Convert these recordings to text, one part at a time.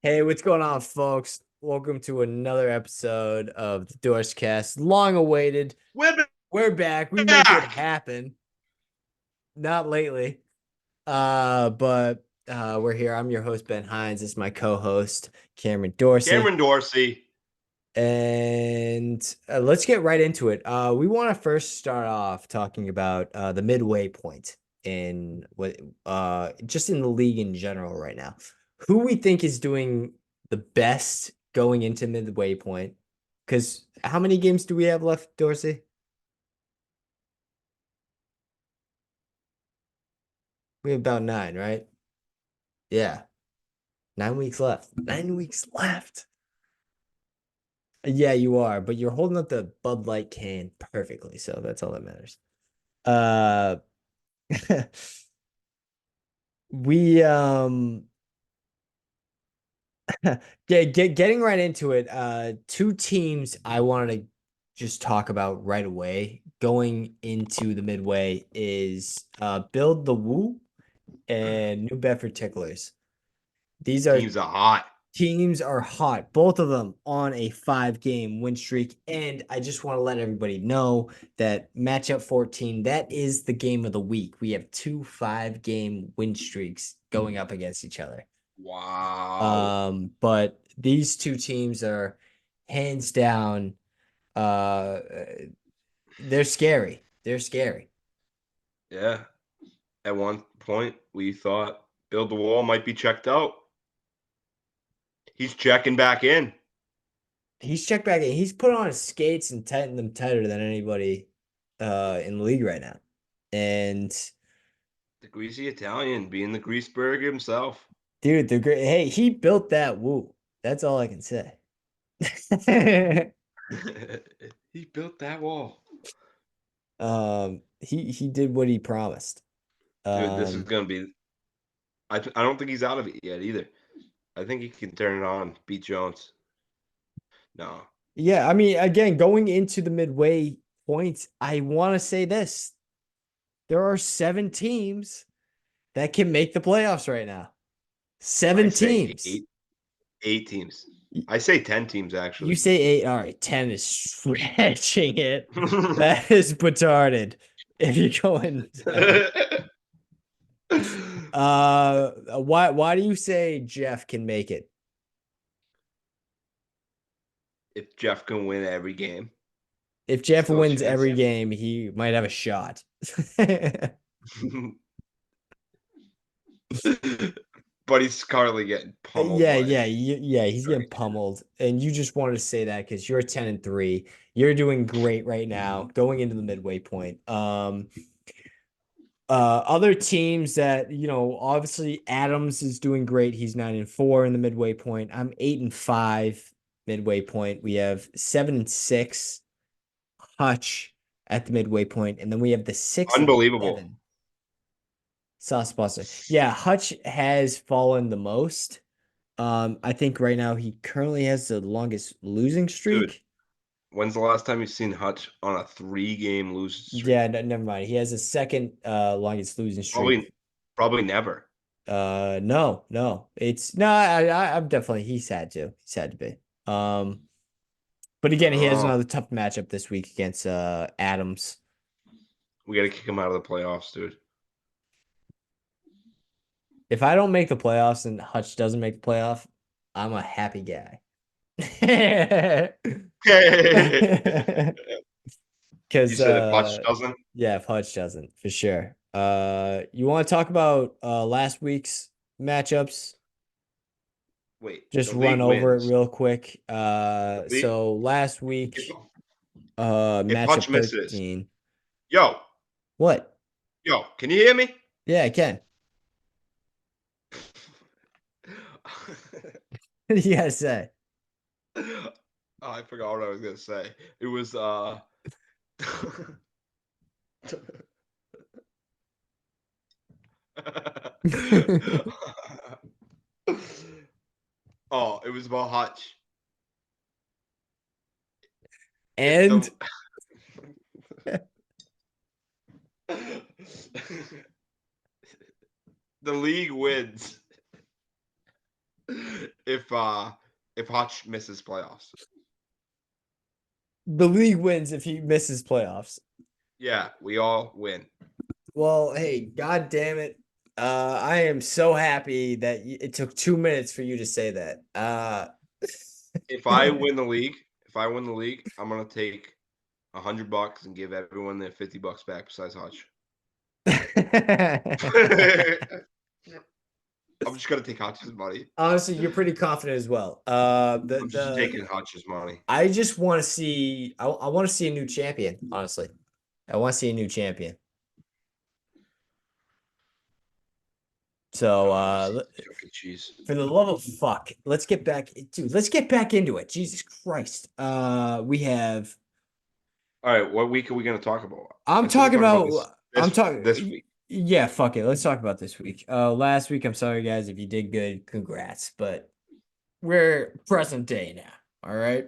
Hey, what's going on, folks? Welcome to another episode of the Dorscast. Long awaited. We're We're back. We make it back. happen. Not lately. But we're here. I'm your host, Ben Hines. This is my co-host, Cameron Dorsey. Cameron Dorsey. And let's get right into it. We want to first start off talking about the midway point in what just in the league in general right now. Who we think is doing the best going into midway point? Because how many games do we have left, Dorsey? We have about 9, right? Yeah, 9 weeks left. 9 weeks left. Yeah, you are, but you're holding up the Bud Light can perfectly, so that's all that matters. Uh we getting right into it. Two teams I wanted to just talk about right away going into the midway is Build the Woo and New Bedford Ticklers. These are Teams are hot. teams are hot, both of them on a 5-game win streak. And I just want to let everybody know that matchup 14, that is the game of the week. We have two 5-game win streaks going up against each other. Wow. But these two teams are hands down, uh, they're scary. They're scary. Yeah. At one point, we thought Build the Wall might be checked out. He's checking back in. He's checked back in. He's put on his skates and tightened them tighter than anybody in the league right now. And The greasy Italian being the Greaseberg himself. dude, the great hey, he built that woo. That's all I can say. He built that wall. He did what he promised. Dude, this is Um, going to be. I don't think he's out of it yet either. I think he can turn it on, beat Jones. No. yeah, I mean, again, going into the midway points, I want to say this. There are 7 teams that can make the playoffs right now. I 7 say teams. eight teams. I say 10 teams, You actually. say 8. All right, 10 is stretching it. That is petarded. If you're going 7. Why do you say Jeff can make it? If Jeff can win every game, If Jeff still a wins chance. every game, he might have a shot. But he's currently getting pummeled Yeah, by yeah, he's getting straight. pummeled. And you just wanted to say that because you're 10-3. You're doing great right now, going into the midway point. Other teams that, obviously Adams is doing great. He's 9-4 in the midway point. I'm 8-5 midway point. We have 7-6 Hutch at the midway point, and then we have the 6 and Unbelievable. 7 Sauce Buster. Yeah, Hutch has fallen the most. I think right now he currently has the longest losing Dude, streak. when's the last time you've seen Hutch on a 3-game losing streak? Yeah, never mind. He has the second longest losing streak. Probably never. No. It's no, I'm definitely he's had to. He's had to be. But again, he has Oh, another tough matchup this week against Adams. we got to kick him out of the playoffs, dude. If I don't make the playoffs and Hutch doesn't make the playoff, I'm a happy guy. You Because said if Hutch doesn't? yeah, if Hutch doesn't, for sure. You want to talk about last week's matchups? Wait, Just the run league over it wins. real quick. The league, So last if, week, if Hutch matchup misses, 13. yo, What? yo, can you hear me? Yeah, I can. What do you gotta say? Oh, I forgot what I was gonna say. It was Oh, it was about Hutch. If And the the league wins, if Hutch misses playoffs. The league wins if he misses playoffs. Yeah, we all win. Well, hey, god damn it. I am so happy that it took 2 minutes for you to say that. If I win the league, I'm gonna take $100 and give everyone their $50 back besides Hutch. I'm just gonna take Hutch's money. Honestly, you're pretty confident as well. I'm just taking Hutch's money. I just want to see. I want to see a new champion. Honestly, I want to see a new champion. So, I wanna see Chuck E. Cheese. for the love of fuck, let's get back, dude. Let's get back into it. Jesus Christ. We have. Alright, what week are we gonna talk about? I'm I said we're talking talking about about. I'm this talking. week. Yeah, fuck it. Let's talk about this week. Last week, I'm sorry, guys, if you did good. Congrats, but we're present day now. All right.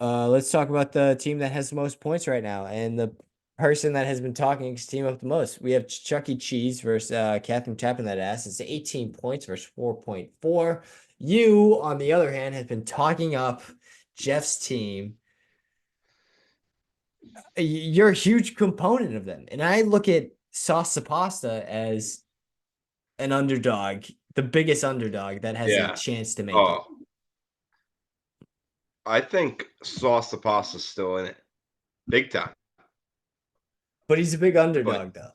Let's talk about the team that has the most points right now and the person that has been talking his team up the most. We have Chuck E. Cheese versus Catherine tapping that ass. It's 18 points versus 4.4. You, on the other hand, has been talking up Jeff's team. You're a huge component of them. And I look at Sauce Pasta as an underdog, the biggest underdog that has a Yeah. chance to make it. Oh, I think Sauce the Pasta's still in it. Big time. But he's a big But underdog, though.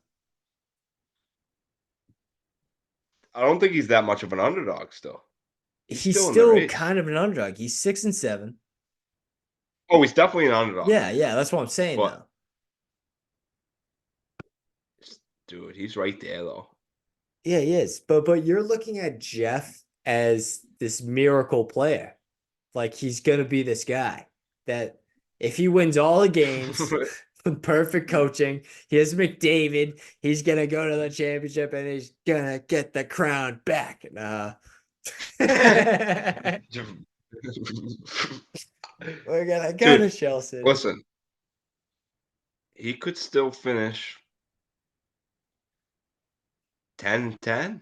I don't think he's that much of an underdog still. He's He's still in the still race. kind of an underdog. He's 6-7. Oh, he's definitely an underdog. Yeah, that's what I'm saying, But though. dude, he's right there though. Yeah, he is. But you're looking at Jeff as this miracle player. Like he's gonna be this guy that if he wins all the games with perfect coaching, he has McDavid, he's gonna go to the championship and he's gonna get the crown back. We're gonna go to Dude, Shell City. listen. He could still finish 10-10?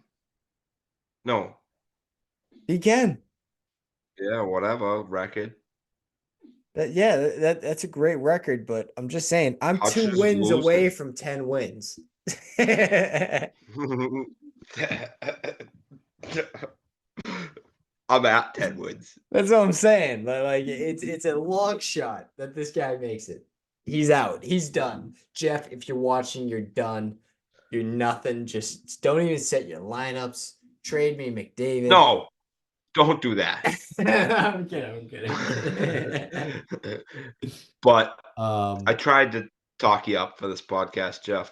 No. He can. Yeah, whatever, record. That's a great record, but I'm just saying I'm Hutch two is wins away losing. from 10 wins. That's I'm at 10 wins. what I'm saying. Like it's a long shot that this guy makes it. He's out. He's done. Jeff, if you're watching, you're done. You're nothing. Just don't even set your lineups. Trade me McDavid. No, don't do that. I'm kidding. I'm kidding. But I Um, tried to talk you up for this podcast, Jeff,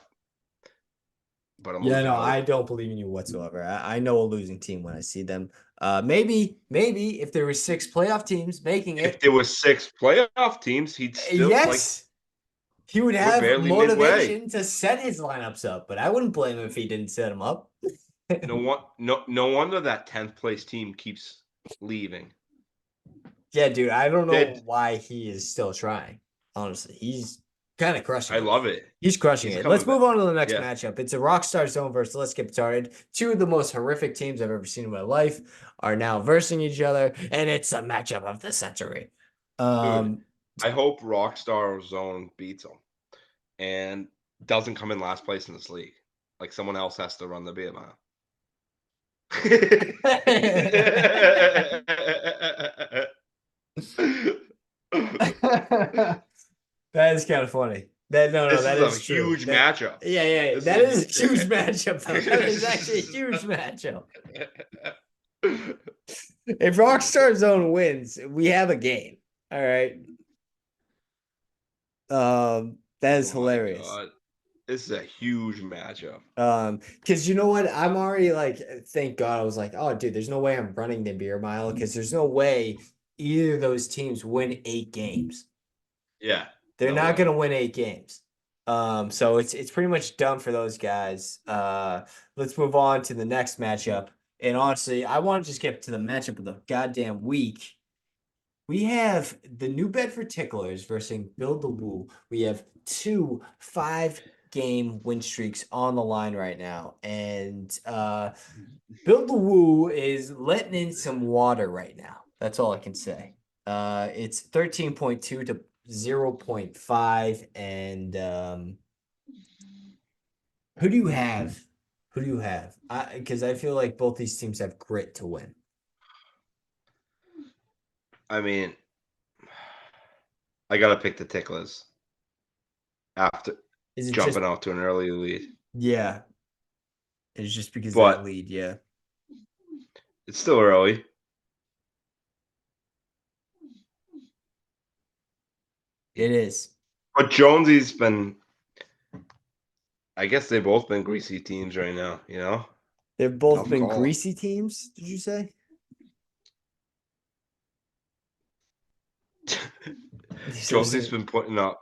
but I'm yeah, losing no, hope. I don't believe in you whatsoever. I know a losing team when I see them. Maybe if there were 6 playoff teams making If it, there was 6 playoff teams, he'd still yes, he would we're have barely midway. motivation to set his lineups up. But I wouldn't blame him if he didn't set them up. No wonder that 10th place team keeps leaving. Yeah, dude, I don't know That why he is still trying. Honestly, he's kind of crushing I it. love it. He's crushing He's it. coming Let's back. move on to the next Yeah. matchup. It's a Rockstar Zone versus Let's Get Started. Two of the most horrific teams I've ever seen in my life are now versing each other, and it's a matchup of the century. Dude, Um, I hope Rockstar Zone beats them and doesn't come in last place in this league. Like someone else has to run the beer mile. that is kind of funny. No, This that is a is true. huge matchup. Yeah, This that is is a huge matchup, though. That is actually a huge matchup. If Rockstar Zone wins, we have a game. All right. That is Oh my hilarious. god. This is a huge matchup. Because you know what? I'm already like, thank God, I was like, oh, dude, there's no way I'm running the beer mile because there's no way either of those teams win 8 games. Yeah, They're no not way. gonna win 8 games. So it's pretty much done for those guys. Let's move on to the next matchup. And honestly, I want to just get to the matchup of the goddamn week. We have the New Bedford Ticklers versus Build the Woo. We have two 5 8-game win streaks on the line right now, and Bill the Woo is letting in some water right now. That's all I can say. It's 13.2 to 0.5, and who do you have? Who do you have? Because I feel like both these teams have grit to win. I mean, I gotta pick the Ticklers after Is it just jumping out to an early lead, yeah? It's just because that but lead, yeah. it's still early. It is. But Jonesy's been. I guess they've both been greasy teams right now. You know, They've both tough been call. greasy teams, did you say? Jonesy's been putting up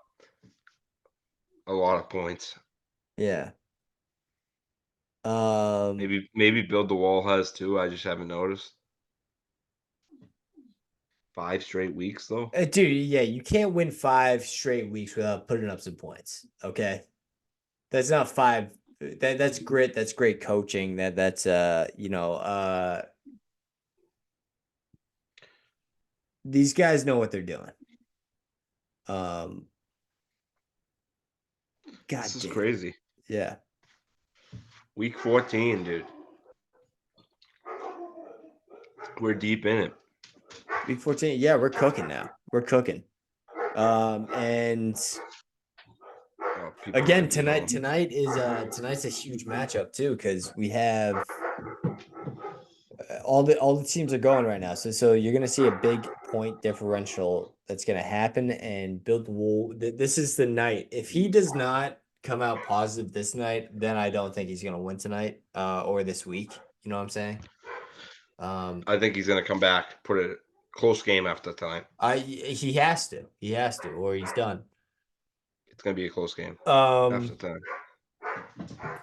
a lot of points. Yeah. Um, Maybe Build the Wall has too. I just haven't noticed. 5 straight weeks though. dude, yeah, you can't win 5 straight weeks without putting up some points. Okay, that's not five. That's grit. That's great coaching. That's these guys know what they're doing. Um, This God is damn. crazy. Yeah. Week 14, dude. We're deep in it. Week 14. Yeah, we're cooking now. We're cooking. And Oh, people again, might be tonight home. tonight is tonight's a huge matchup too, because we have all the teams are going right now. So you're gonna see a big point differential that's gonna happen, and Bill Wool. This is the night. If he does not come out positive this night, then I don't think he's gonna win tonight, or this week. You know what I'm saying? Um, I think he's gonna come back, put a close game after time. he has to, or he's done. It's gonna be a close game after Um, time.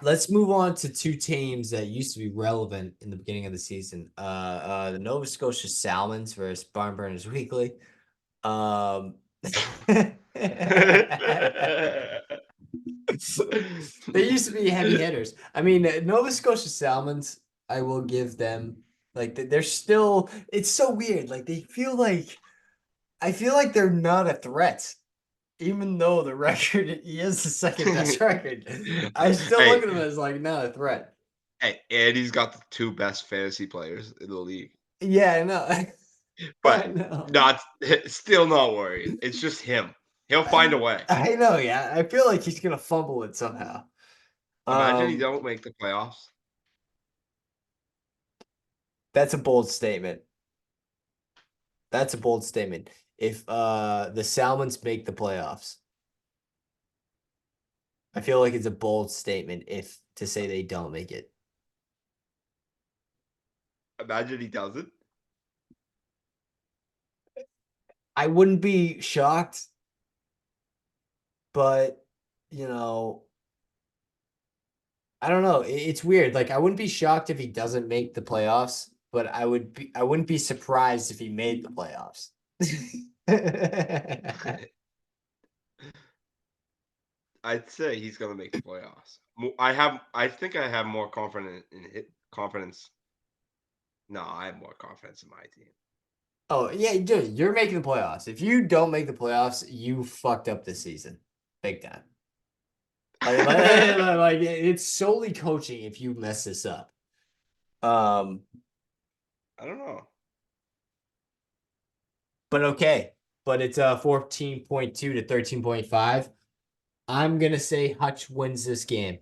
let's move on to two teams that used to be relevant in the beginning of the season. The Nova Scotia Salmons versus Barn Burners Weekly. Um, they used to be heavy hitters. I mean, Nova Scotia Salmons, I will give them like they're still. It's so weird. Like they feel like I feel like they're not a threat, even though the record he is the second best record. I still look Hey, at them as like not a threat. hey, and he's got the two best fantasy players in the league. Yeah, I know. I But know. not still not worried. It's just him. He'll find a way. I know. Yeah, I feel like he's gonna fumble it somehow. Imagine he Um, don't make the playoffs. that's a bold statement. That's a bold statement. If the Salmons make the playoffs, I feel like it's a bold statement if to say they don't make it. Imagine he doesn't. I wouldn't be shocked, but you know, I don't know. It's weird. Like I wouldn't be shocked if he doesn't make the playoffs, but I wouldn't be surprised if he made the playoffs. I'd say he's gonna make the playoffs. I think I have more confidence. No, I have more confidence in my team. Oh, yeah, dude, you're making the playoffs. If you don't make the playoffs, you fucked up this season. Big time. Like it's solely coaching if you mess this up. Um, I don't know. but okay. But it's 14.2 to 13.5. I'm gonna say Hutch wins this game.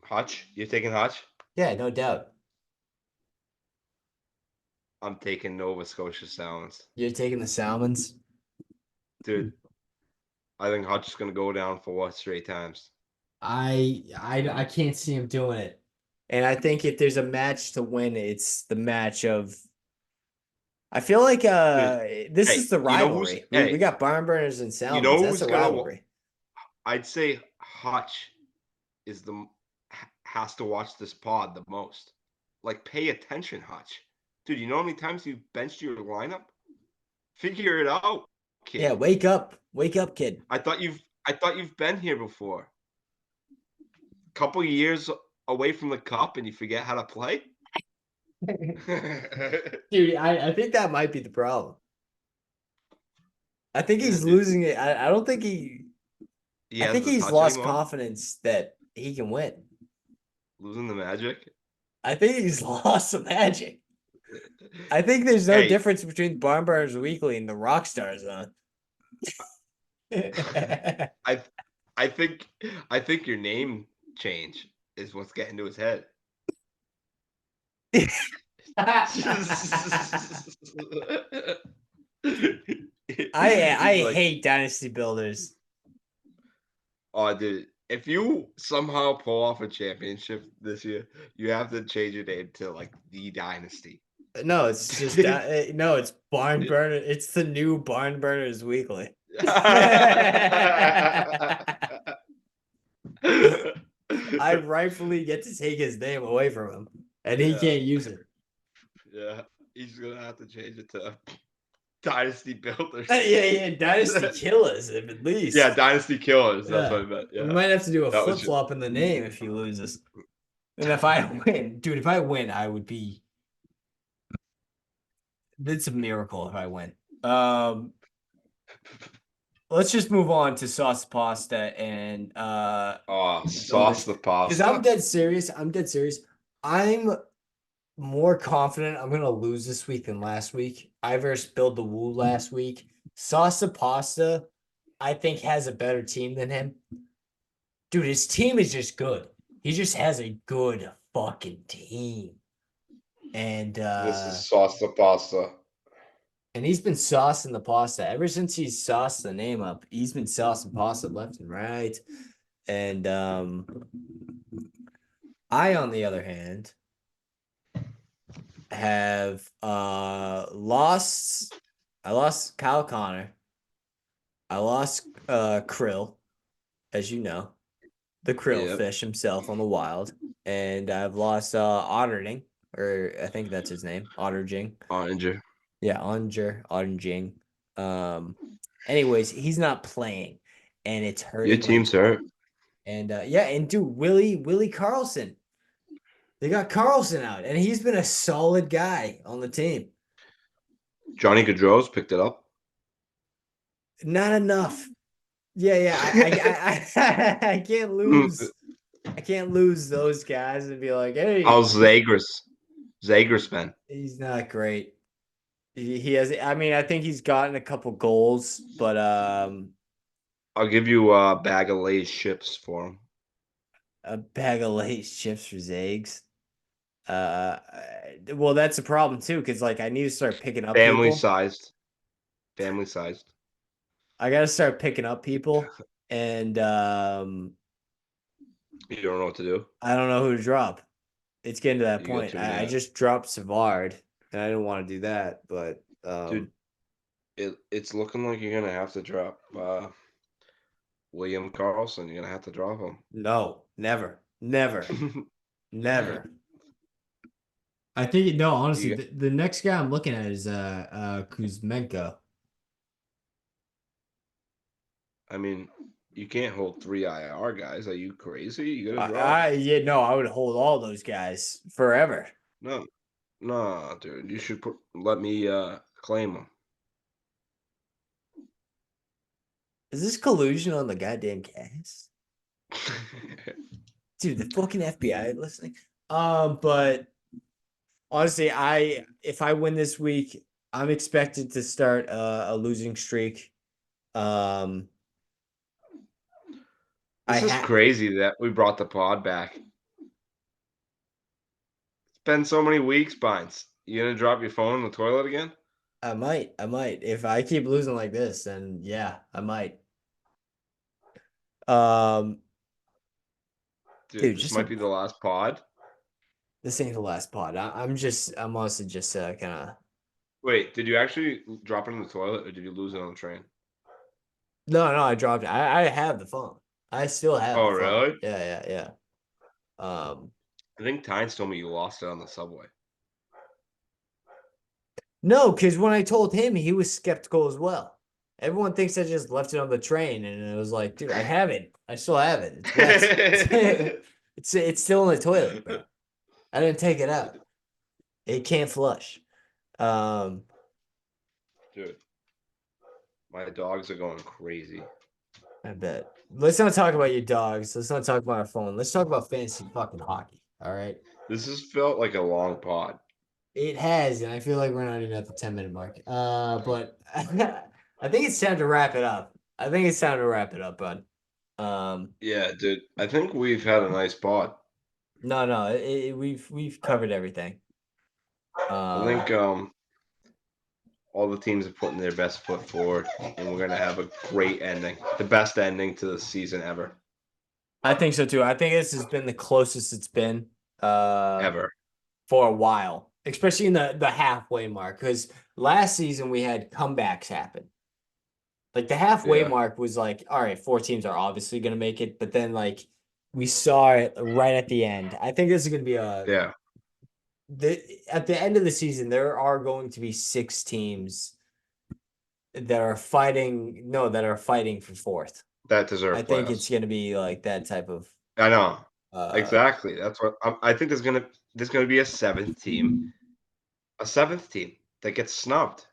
Hutch, you taking Hutch? Yeah, no doubt. I'm taking Nova Scotia Sounds. You're taking the Salmons. Dude, I think Hutch is gonna go down 4 straight times. I can't see him doing it. And I think if there's a match to win, it's the match of I feel like Dude, this hey, is the rivalry. We got barn burners and you Salmons. know That's who's a gonna rivalry. I'd say Hutch is has to watch this pod the most. Like, pay attention, Hutch. Dude, you know how many times you benched your lineup? Figure it out, Yeah, kid. wake up, kid. I thought you've been here before. Couple years away from the cup and you forget how to play? Dude, I think that might be the problem. I think Yeah, he's dude. losing it. I don't think He I has think the he's touch lost anymore? confidence that he can win. Losing the magic? I think he's lost some magic. I think there's no Hey, difference between Barn Burners Weekly and the Rockstars on. I I think I think your name change is what's getting to his head. I He's like, hate dynasty builders. "Oh, dude, if you somehow pull off a championship this year, you have to change your name to, like, The Dynasty." No, it's just no, it's Barn Burner. It's the new Barn Burners Weekly. I rightfully get to take his name away from him, and he Yeah, can't use it. yeah, he's gonna have to change it to Dynasty Builders. Yeah, yeah, Dynasty Killers, at Yeah, least. Dynasty Killers, that's Yeah, what I meant, we yeah. might have to do a That was flip just flop in the name if he loses. And if I win, dude, if I win, I would be. It's a miracle if I win. Um, let's just move on to sauce pasta and oh, builders sauce the because I'm pasta. dead serious. I'm dead serious. I'm more confident I'm gonna lose this week than last week. Ivor spilled the woo last week. Salsa Pasta, I think, has a better team than him. Dude, his team is just good. He just has a good fucking team. And This is sauce the pasta. he's been saucing the pasta ever since he's sauced the name up. He's been saucing pasta left and right. And I, on the other hand, have lost. I lost Kyle Connor. I lost Krill, as you know, the krill Yep, fish himself on the wild, and I've lost Otterding, or I think that's his name, Otterjing. Onager. Yeah, Otterjing. Um, anyways, he's not playing, and it's Your hurting my team's team. hurt. And yeah, and dude, Willie Carlson. They got Carlson out, and he's been a solid guy on the team. Johnny Gaudreau's picked it up. Not enough. Yeah, yeah. I can't lose. I can't lose those guys and be like, hey, How's Zagres? Zagres been? he's not great. He has. I mean, I think he's gotten a couple goals, but I'll give you a bag of Lay's chips for him. a bag of Lay's chips for Zags. Uh, well, that's a problem too, because like I need to start picking up Family people. sized. Family sized. I got to start picking up people, and You don't know what to do. I don't know who to drop. It's getting to that You got point. too many, I just dropped Savard, and I didn't want to do that, but dude. It's looking like you're gonna have to drop William Carlson. You're gonna have to drop no, never, never, him. never. I think no, honestly, you, the next guy I'm looking at is Kuzmenko. I mean, you can't hold three IR guys. Are you crazy? You gotta drop. I yeah, no, I would hold all those guys forever. No, no, dude. You should let me claim them. Is this collusion on the goddamn cast? Dude, the fucking FBI listening. But honestly, I if I win this week, I'm expected to start a losing streak. Um, I This is ha crazy that we brought the pod back. It's been so many weeks, Binds. You gonna drop your phone in the toilet again? I might. If I keep losing like this, then yeah, I might. Um, Dude, dude, this just might be the last pod. this ain't the last pod. I'm honestly just kind of. Wait, did you actually drop it in the toilet or did you lose it on the train? No, no, I dropped it. I have the phone. I still have Oh, the phone. really? Yeah, yeah, yeah. I think Tynes told me you lost it on the subway. No, because when I told him, he was skeptical as well. Everyone thinks I just left it on the train, and it was like, dude, I have it. I still have it. It's wet. It's still in the toilet, bro. I didn't take it out. It can't flush. Um, Dude, my dogs are going crazy. I bet. Let's not talk about your dogs. Let's not talk about our phone. Let's talk about fantasy fucking hockey. All right. This has felt like a long pod. It has, and I feel like we're not even at the 10-minute mark. But I think it's time to wrap it up. I think it's time to wrap it up, bud. Um, Yeah, dude. I think we've had a nice pod. no, we've covered everything. I Um, think all the teams are putting their best foot forward, and we're gonna have a great ending, the best ending to the season ever, I think so too. I think this has been the closest it's been uh ever. for a while, especially in the halfway mark. Because last season we had comebacks happen. Like the halfway Yeah, mark was like, all right, four teams are obviously gonna make it, but then like we saw it right at the end. I think this is gonna be yeah. at the end of the season, there are going to be six teams that are fighting for fourth. That I deserve think it's playoffs. gonna be like that type of I know uh exactly. That's what I think. There's gonna be a seventh team that gets snubbed.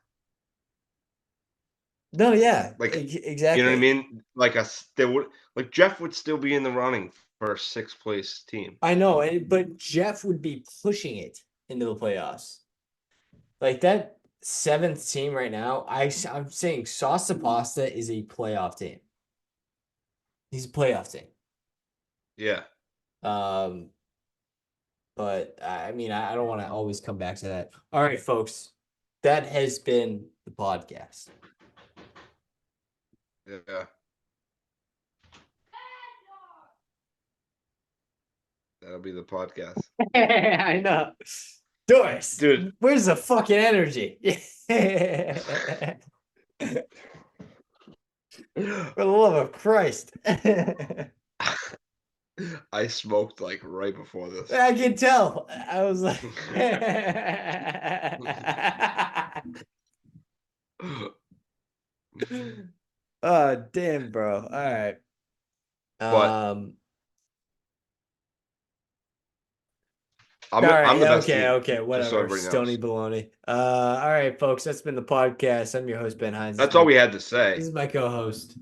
no, yeah, Like, you know what I exactly. mean? Like there would like Jeff would still be in the running for a sixth place team. I know, but Jeff would be pushing it into the playoffs. Like that seventh team right now, I'm saying Sauce Pasta is a playoff team. He's a playoff team. Yeah, Um, but I mean, I don't want to always come back to that. All right, folks, that has been the podcast. yeah. That'll be the podcast, I know. Doris, dude. where's the fucking energy? For the love of Christ. I I smoked like right before this. can tell. I was like, oh, damn, bro. All right. But Um, I'm all I'm right. the best Okay. team, Okay. just so Whatever. everybody Stony knows. baloney. All right, folks. That's been the podcast. I'm your host, Ben Hines. That's all we had to This say. is my co-host,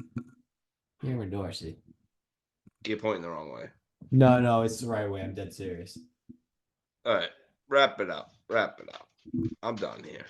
Cameron Dorsey. You're pointing the wrong way. No, it's the right way. I'm dead serious. All right, wrap it up. Wrap it up. I'm done here.